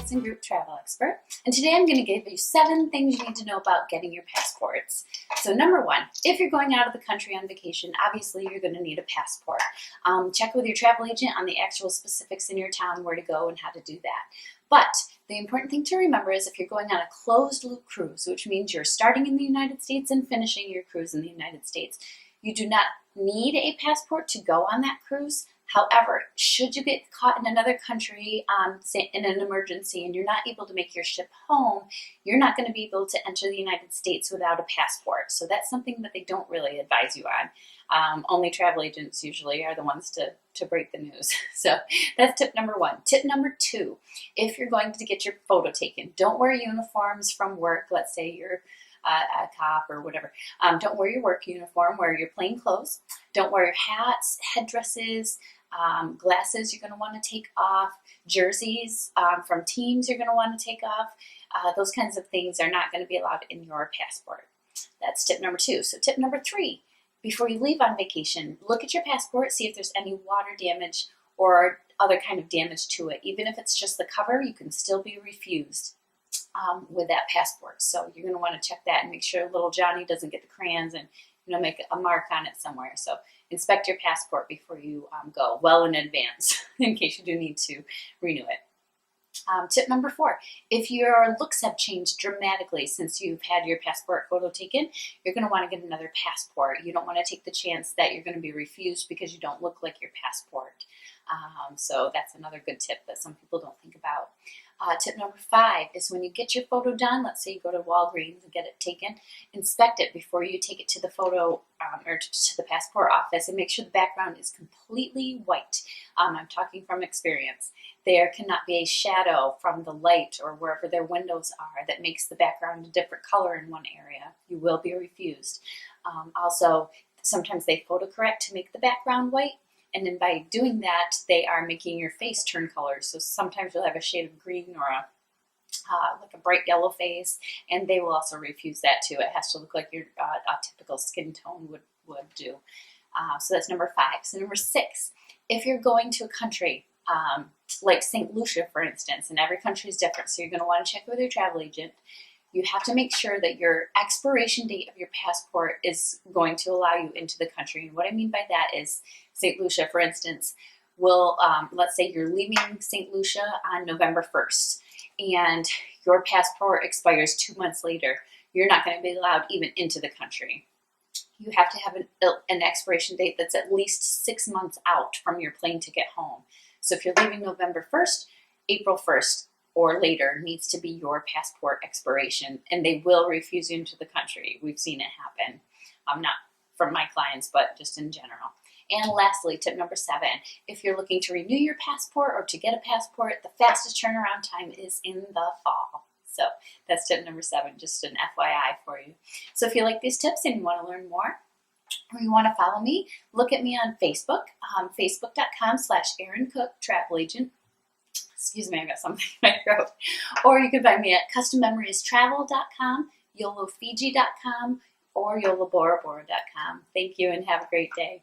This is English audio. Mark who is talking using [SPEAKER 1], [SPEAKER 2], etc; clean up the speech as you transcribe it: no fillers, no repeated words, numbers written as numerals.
[SPEAKER 1] Associates and Group Travel Expert, and today I'm going to give you 7 things you need to know about getting your passports. So number 1, if you're going out of the country on vacation, obviously you're going to need a passport. Check with your travel agent on the actual specifics in your town, where to go and how to do that. But the important thing to remember is if you're going on a closed loop cruise, which means you're starting in the United States and finishing your cruise in the United States, you do not need a passport to go on that cruise. However, should you get caught in another country say in an emergency and you're not able to make your ship home, you're not going to be able to enter the United States without a passport. So that's something that they don't really advise you on. Only travel agents usually are the ones to break the news. So that's tip number 1. Tip number 2, if you're going to get your photo taken, don't wear uniforms from work. Let's say you're a cop or whatever. Don't wear your work uniform, wear your plain clothes. Don't wear your hats, headdresses, glasses you're going to want to take off, jerseys from teams you're going to want to take off. Those kinds of things are not going to be allowed in your passport. That's tip number 2. So tip number 3, before you leave on vacation, look at your passport, see if there's any water damage or other kind of damage to it. Even if it's just the cover, you can still be refused with that passport. So you're going to want to check that and make sure little Johnny doesn't get the crayons and make a mark on it somewhere. So inspect your passport before you go, well in advance, in case you do need to renew it. Tip number 4, if your looks have changed dramatically since you've had your passport photo taken, you're going to want to get another passport. You don't want to take the chance that you're going to be refused because you don't look like your passport. So that's another good tip that some people don't think about. Tip number 5 is when you get your photo done, let's say you go to Walgreens and get it taken, inspect it before you take it to the photo or to the passport office and make sure the background is completely white. I'm talking from experience. There cannot be a shadow from the light or wherever their windows are that makes the background a different color in one area. You will be refused. Also, sometimes they photo correct to make the background white. And then by doing that, they are making your face turn colors. So sometimes you'll have a shade of green or like a bright yellow face, and they will also refuse that too. It has to look like your a typical skin tone would do. So that's number 5. So number 6, if you're going to a country like St. Lucia, for instance, and every country is different, so you're going to want to check with your travel agent. You have to make sure that your expiration date of your passport is going to allow you into the country. And what I mean by that is St. Lucia, for instance, will, let's say you're leaving St. Lucia on November 1st and your passport expires 2 months later. You're not going to be allowed even into the country. You have to have an expiration date that's at least 6 months out from your plane ticket home. So if you're leaving November 1st, April 1st, or later needs to be your passport expiration, and they will refuse you into the country. We've seen it happen, not from my clients, but just in general. And lastly, tip number 7, if you're looking to renew your passport or to get a passport, the fastest turnaround time is in the fall. So that's tip number 7, just an FYI for you. So if you like these tips and you want to learn more, or you want to follow me, look at me on Facebook, facebook.com/Erin Cook Travel Agent. Excuse me, I got something in my throat. Or you can find me at custommemoriestravel.com, yolofiji.com, or yolabora.com. Thank you and have a great day.